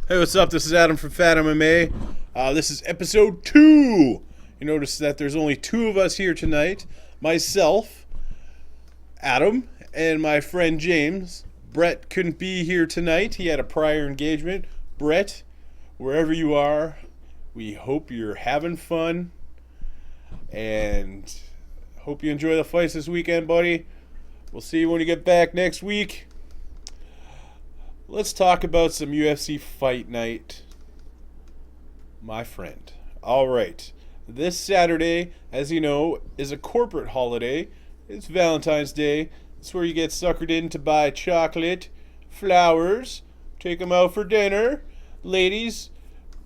Hey, what's up? This is Adam from Fat MMA. This is episode 2. You notice that there's only 2 of us here tonight. Myself, Adam, and my friend James. Brett couldn't be here tonight. He had a prior engagement. Brett, wherever you are, we hope you're having fun. And hope you enjoy the fights this weekend, buddy. We'll see you when you get back next week. Let's talk about some UFC Fight Night, my friend. All right. This Saturday, as you know, is a corporate holiday. It's Valentine's Day. It's where you get suckered in to buy chocolate, flowers, take them out for dinner. Ladies,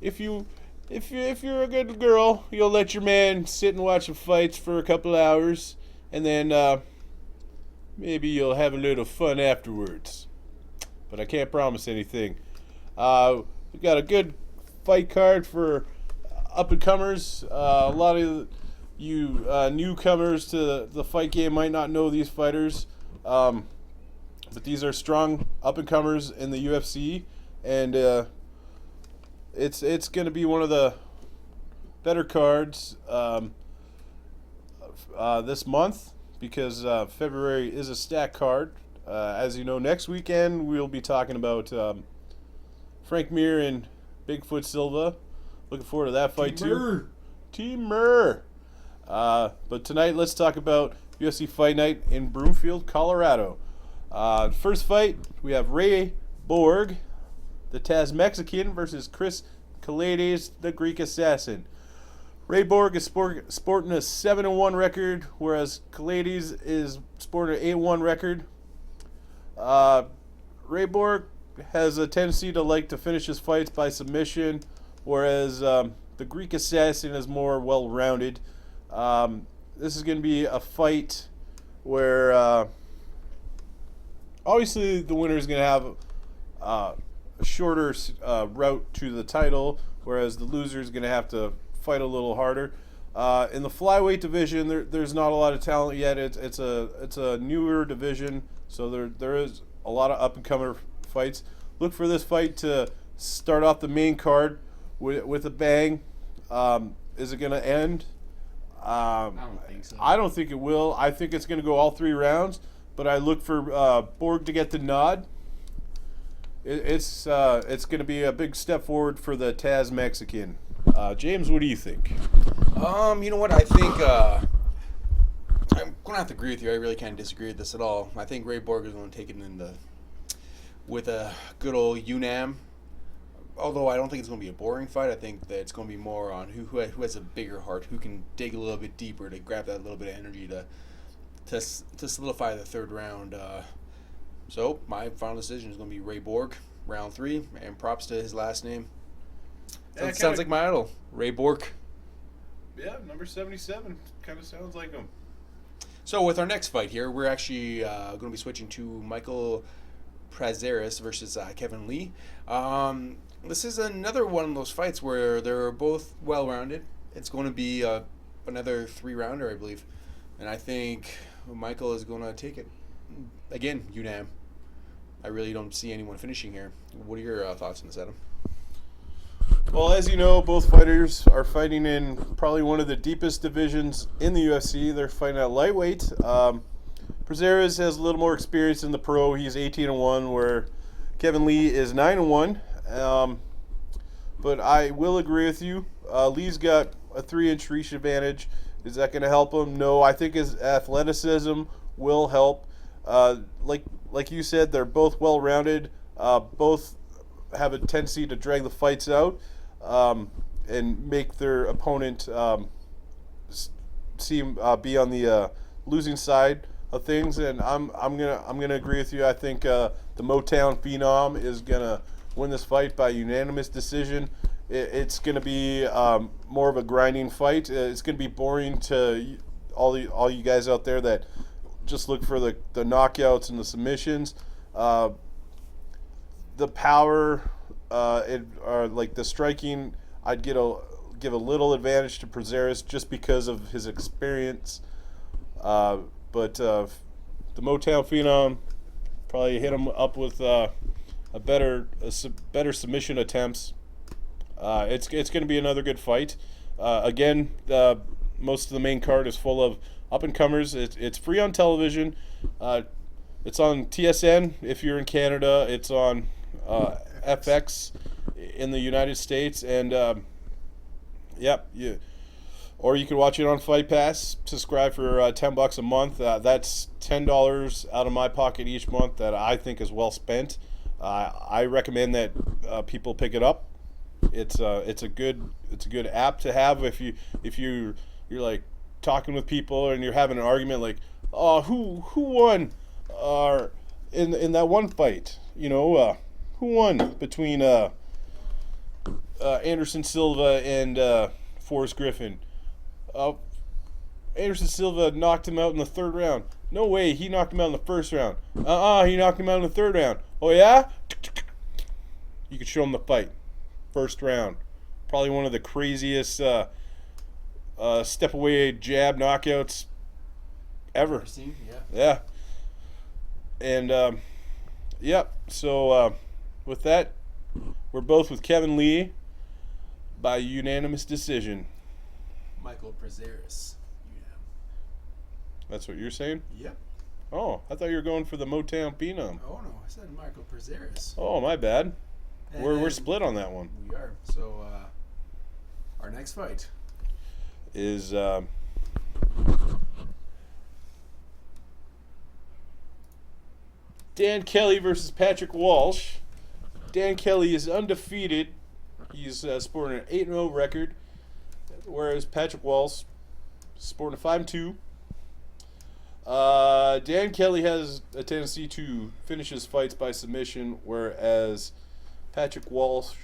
if you're a good girl, you'll let your man sit and watch the fights for a couple hours, and then maybe you'll have a little fun afterwards. But I can't promise anything. We've got a good fight card for up-and-comers. A lot of you newcomers to the fight game might not know these fighters. But these are strong up-and-comers in the UFC. And it's going to be one of the better cards this month, because February is a stack card. As you know, next weekend we'll be talking about Frank Mir and Bigfoot Silva. Looking forward to that fight too. Teamer. But tonight, let's talk about UFC Fight Night in Broomfield, Colorado. First fight, we have Ray Borg, the Taz Mexican, versus Chris Kalades, the Greek Assassin. Ray Borg is sporting a 7-1 record, whereas Kalades is sporting an 8-1 record. Ray Borg has a tendency to like to finish his fights by submission, whereas the Greek Assassin is more well-rounded. This is going to be a fight where obviously the winner is going to have a shorter route to the title, whereas the loser is going to have to fight a little harder. In the flyweight division, there's not a lot of talent yet. It's a newer division, so there is a lot of up-and-comer fights. Look for this fight to start off the main card with a bang. Is it going to end? I don't think so. I don't think it will. I think it's going to go all 3 rounds, but I look for Borg to get the nod. It's going to be a big step forward for the Taz Mexican. James, what do you think? You know what? I think I'm going to have to agree with you. I really can't disagree with this at all. I think Ray Borg is going to take it with a good old UNAM. Although I don't think it's going to be a boring fight. I think that it's going to be more on who has a bigger heart, who can dig a little bit deeper to grab that little bit of energy to solidify the third round. So my final decision is going to be Ray Borg, round 3, and props to his last name. Sounds like my idol, Ray Borg. Yeah, number 77. Kind of sounds like him. So with our next fight here, we're actually going to be switching to Michael Prazeres versus Kevin Lee. This is another one of those fights where they're both well-rounded. It's going to be another 3-rounder, I believe. And I think Michael is going to take it. Again, UNAM. I really don't see anyone finishing here. What are your thoughts on this, Adam? Well, as you know, both fighters are fighting in probably one of the deepest divisions in the UFC. They're fighting at lightweight. Prazeres has a little more experience in the pro. He's 18-1, where Kevin Lee is 9-1. But I will agree with you. Lee's got a 3-inch reach advantage. Is that going to help him? No, I think his athleticism will help. Like you said, they're both well-rounded. Both have a tendency to drag the fights out and make their opponent seem be on the losing side of things. And I'm gonna agree with you. I think the Motown Phenom is gonna win this fight by unanimous decision. It's gonna be more of a grinding fight. It's gonna be boring to all you guys out there that just look for the knockouts and the submissions. The power, like the striking, I'd give a little advantage to Prazeres just because of his experience. But the Motown Phenom probably hit him up with better submission attempts. It's going to be another good fight. Again, most of the main card is full of up and comers. It's free on television. It's on TSN if you're in Canada. It's on FX in the United States, and or you can watch it on Fight Pass. Subscribe for $10 a month. That's $10 out of my pocket each month that I think is well spent. I recommend that people pick it up. It's a good app to have if you're like talking with people and you're having an argument like, oh, who won in that one fight, who won between Anderson Silva and Forrest Griffin. Anderson Silva knocked him out in the third round. No way, he knocked him out in the first round. He knocked him out in the third round. Oh yeah? You could show him the fight. First round. Probably one of the craziest step away jab knockouts ever. Yeah. And so with that, we're both with Kevin Lee by unanimous decision. Michael Prazeres. That's what you're saying? Yep. Oh, I thought you were going for the Motown Phenom. Oh no, I said Michael Prazeres. Oh, my bad. We're split on that one. We are. So our next fight is Dan Kelly versus Patrick Walsh. Dan Kelly is undefeated. He's sporting an 8-0 record, whereas Patrick Walsh sporting a 5-2. Dan Kelly has a tendency to finish his fights by submission, whereas Patrick Walsh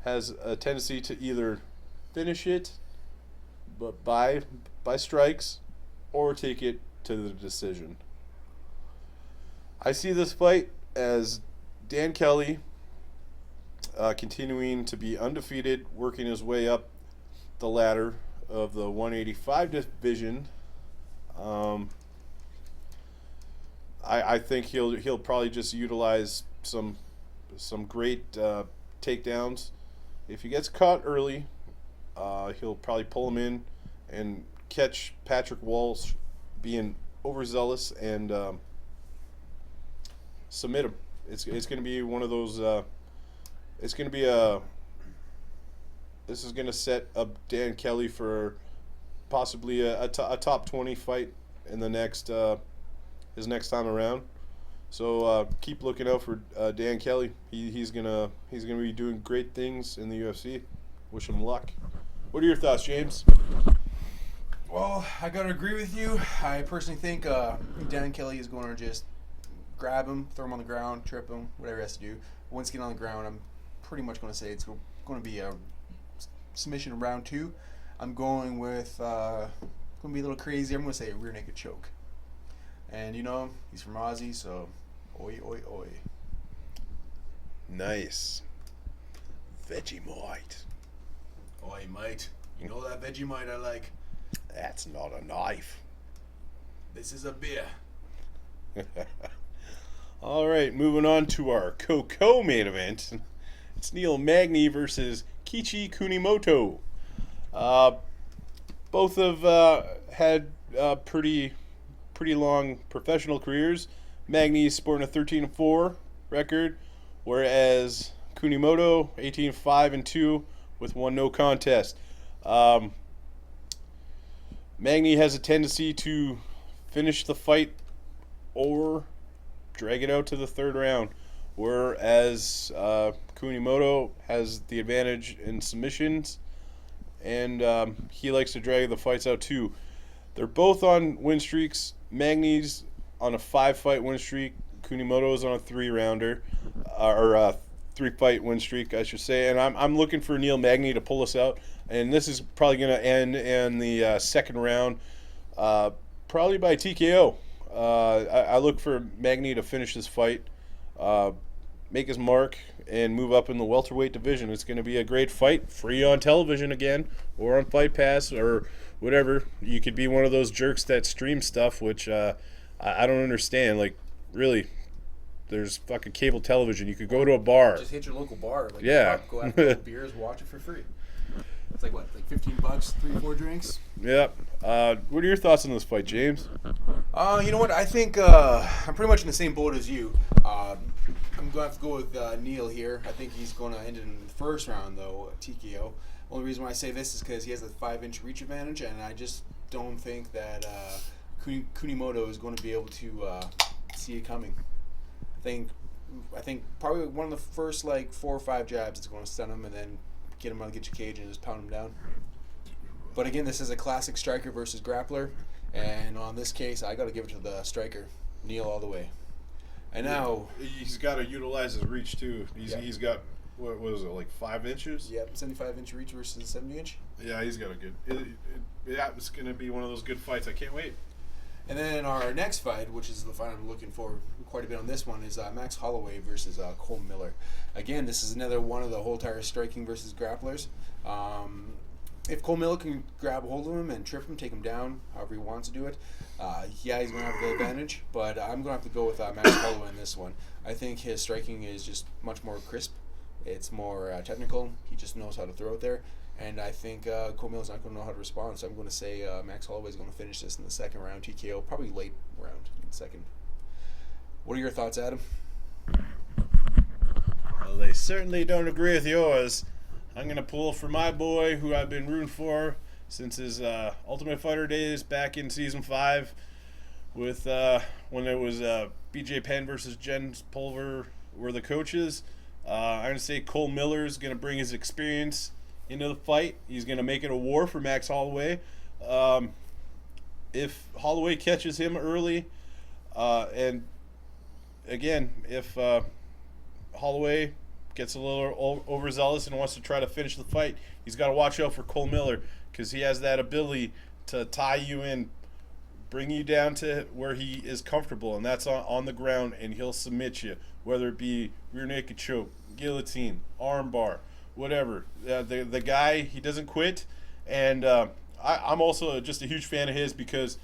has a tendency to either finish it but by strikes or take it to the decision. I see this fight as Dan Kelly continuing to be undefeated, working his way up the ladder of the 185 division. I think he'll probably just utilize some great takedowns. If he gets caught early, he'll probably pull him in and catch Patrick Walsh being overzealous and submit him. It's going to be one of those. This is going to set up Dan Kelly for possibly a top 20 fight in the next his next time around. So keep looking out for Dan Kelly. He's gonna be doing great things in the UFC. Wish him luck. What are your thoughts, James? Well, I gotta agree with you. I personally think Dan Kelly is going to just grab him, throw him on the ground, trip him, whatever he has to do. Once he gets on the ground, I'm pretty much going to say it's going to be a submission in round 2. I'm going with going to be a little crazy. I'm going to say a rear naked choke. And he's from Aussie, so oi oi oi. Nice. Vegemite. Oi, mate. You know that Vegemite I like? That's not a knife. This is a beer. All right, moving on to our co-main event. It's Neil Magny versus Kichi Kunimoto. Both have had pretty long professional careers. Magny's sporting a 13-4 record, whereas Kunimoto 18-5-2 with one no contest. Magny has a tendency to finish the fight or drag it out to the third round, whereas Kunimoto has the advantage in submissions, and he likes to drag the fights out too. They're both on win streaks. Magny's on a 5-fight win streak. Kunimoto's on a 3-rounder, or 3-fight win streak, I should say. And I'm looking for Neil Magny to pull us out. And this is probably going to end in the second round, probably by TKO. I look for Magny to finish this fight, make his mark, and move up in the welterweight division. It's going to be a great fight, free on television again, or on Fight Pass, or whatever. You could be one of those jerks that stream stuff, which I don't understand. Like, really, There's fucking cable television. You could go to a bar. Just hit your local bar. Like, Yeah. Go have a couple beers, watch it for free. It's like what, like $15, 3-4 drinks. Yep. What are your thoughts on this fight, James? You know what? I think I'm pretty much in the same boat as you. I'm going to have to go with Neil here. I think he's going to end it in the first round, though, TKO. Only reason why I say this is because he has a 5-inch reach advantage, and I just don't think that Kunimoto is going to be able to see it coming. I think probably one of the first like 4 or 5 jabs is going to stun him, and then get him out of the cage and just pound him down. But again, this is a classic striker versus grappler, and on this case, I got to give it to the striker, Neil, all the way. And now he's got to utilize his reach too. He's got, what was it, like 5 inches? Yep, 75-inch reach versus 70-inch. Yeah, he's got a good. Yeah, it's going to be one of those good fights. I can't wait. And then our next fight, which is the fight I'm looking for quite a bit on this one, is Max Holloway versus Cole Miller. Again, this is another one of the whole tire striking versus grapplers. If Cole Miller can grab a hold of him and trip him, take him down, however he wants to do it, yeah, he's going to have the advantage. But I'm going to have to go with Max Holloway in this one. I think his striking is just much more crisp. It's more technical. He just knows how to throw it there. And I think Cole Miller's not going to know how to respond. So I'm going to say Max Holloway is going to finish this in the second round, TKO, probably late round in the second. What are your thoughts, Adam? Well, they certainly don't agree with yours. I'm going to pull for my boy, who I've been rooting for since his Ultimate Fighter days back in Season 5 with when it was BJ Penn versus Jens Pulver were the coaches. I'm going to say Cole Miller's going to bring his experience into the fight. He's going to make it a war for Max Holloway. If Holloway catches him early, and again, if Holloway gets a little overzealous and wants to try to finish the fight, he's got to watch out for Cole Miller because he has that ability to tie you in, bring you down to where he is comfortable, and that's on the ground, and he'll submit you, whether it be rear naked choke, guillotine, arm bar, whatever. The guy, he doesn't quit, and I'm also just a huge fan of his because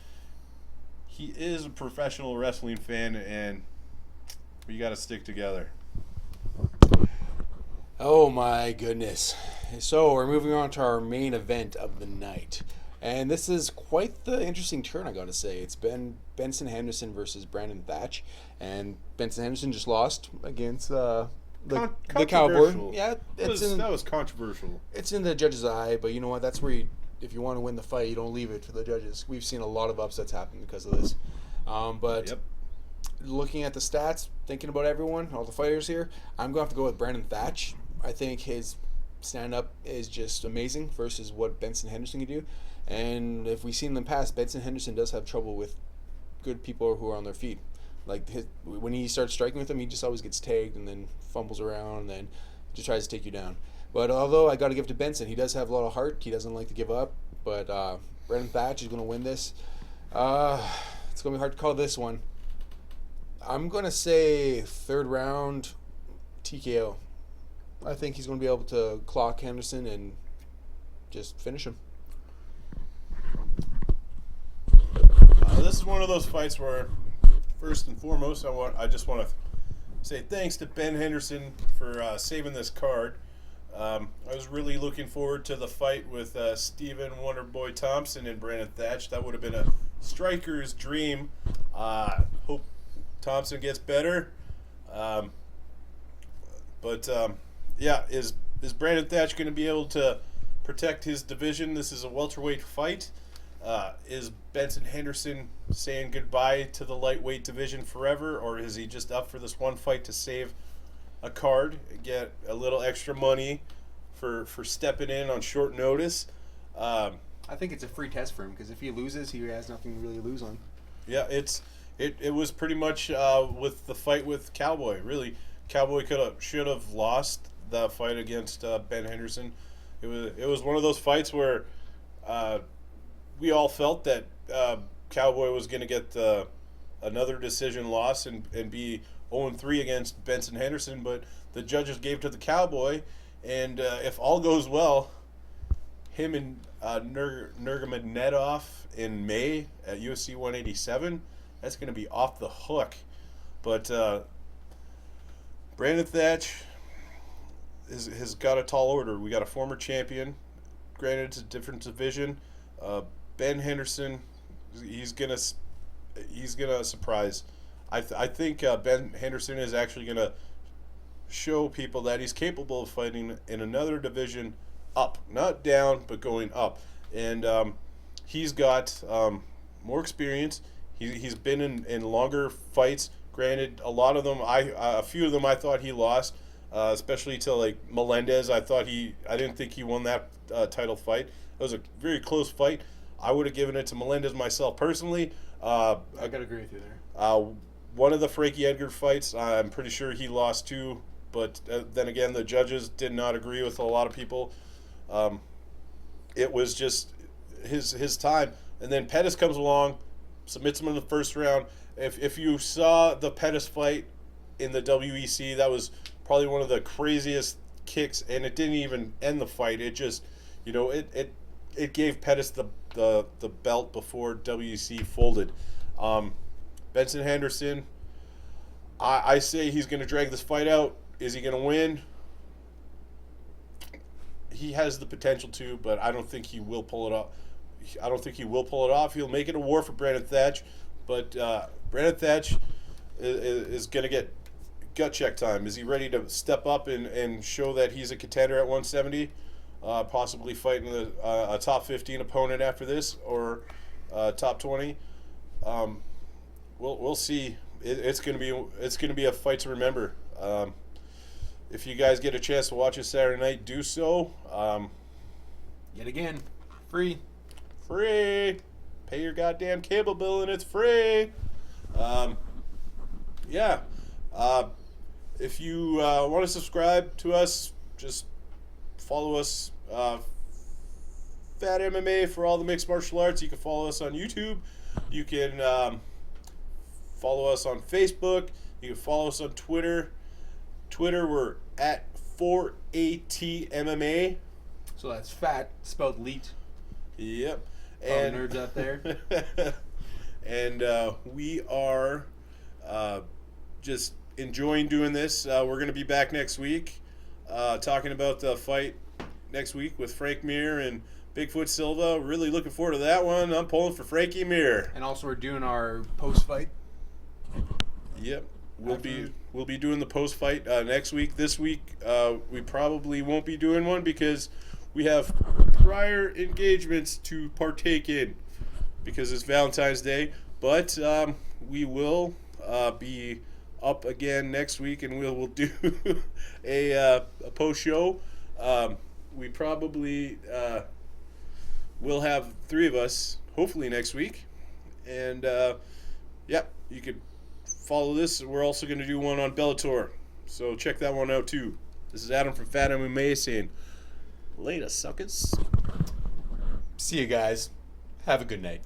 he is a professional wrestling fan, and we got to stick together. Oh my goodness. So we're moving on to our main event of the night. And this is quite the interesting turn, I gotta say. It's been Benson Henderson versus Brandon Thatch. And Benson Henderson just lost against the Cowboy. Yeah, that was controversial. It's in the judge's eye, but you know what? That's where if you want to win the fight, you don't leave it to the judges. We've seen a lot of upsets happen because of this. But looking at the stats, thinking about everyone, all the fighters here, I'm going to have to go with Brandon Thatch. I think his stand-up is just amazing versus what Benson Henderson can do. And if we've seen in the past, Benson Henderson does have trouble with good people who are on their feet. Like when he starts striking with him, he just always gets tagged and then fumbles around and then just tries to take you down. But although I got to give it to Benson, he does have a lot of heart. He doesn't like to give up. But Brandon Thatch is going to win this. It's going to be hard to call this one. I'm going to say third round TKO. I think he's going to be able to clock Henderson and just finish him. This is one of those fights where, first and foremost, I just want to say thanks to Ben Henderson for saving this card. I was really looking forward to the fight with Stephen Wonderboy Thompson and Brandon Thatch. That would have been a striker's dream. Hope Thompson gets better. Yeah, is Brandon Thatch going to be able to protect his division? This is a welterweight fight. Is Benson Henderson saying goodbye to the lightweight division forever, or is he just up for this one fight to save a card, get a little extra money for stepping in on short notice? I think it's a free test for him because if he loses, he has nothing to really lose on. Yeah, it was pretty much with the fight with Cowboy. Really, Cowboy should have lost the fight against Ben Henderson. It was one of those fights where we all felt that Cowboy was going to get another decision loss and be 0-3 against Benson Henderson, but the judges gave to the Cowboy, and if all goes well, him and Nurmagomedov in May at UFC 187, that's going to be off the hook. But Brandon Thatch has got a tall order. We got a former champion. Granted, it's a different division. Ben Henderson, he's gonna surprise. I think Ben Henderson is actually gonna show people that he's capable of fighting in another division up, not down, but going up. And he's got more experience. He's been in longer fights. Granted, a lot of them, a few of them, I thought he lost, especially to like Melendez. I didn't think he won that title fight. It was a very close fight. I would have given it to Melendez myself personally. I gotta agree with you there. One of the Frankie Edgar fights, I'm pretty sure he lost too. But then again, the judges did not agree with a lot of people. It was just his time. And then Pettis comes along, submits him in the first round. If you saw the Pettis fight in the WEC, that was probably one of the craziest kicks, and it didn't even end the fight. It just, it gave Pettis the belt before WEC folded. Benson Henderson, I say he's going to drag this fight out. Is he going to win? He has the potential to, but I don't think he will pull it off. He'll make it a war for Brandon Thatch, but Brandon Thatch is going to get gut check time. Is he ready to step up and show that he's a contender at 170? Possibly fighting a top 15 opponent after this, or top 20. We'll see. It's going to be a fight to remember. If you guys get a chance to watch it Saturday night, do so. Yet again, free. Pay your goddamn cable bill and it's free. If you want to subscribe to us, just follow us. Fat MMA for all the mixed martial arts. You can follow us on YouTube. You can follow us on Facebook. You can follow us on Twitter. We're at 4ATMMA. So that's fat, spelled leet. Yep. And nerds out there. And we are just enjoying doing this. We're going to be back next week talking about the fight next week with Frank Mir and Bigfoot Silva. Really looking forward to that one. I'm pulling for Frankie Mir. And also we're doing our post-fight. Yep. We'll be doing the post-fight next week. This week we probably won't be doing one because we have prior engagements to partake in because it's Valentine's Day. But we will be up again next week, and we'll do a post-show. We probably will have 3 of us, hopefully next week. And, you could follow this. We're also going to do one on Bellator, so check that one out too. This is Adam from Fat MMA saying, later, suckers. See you guys. Have a good night.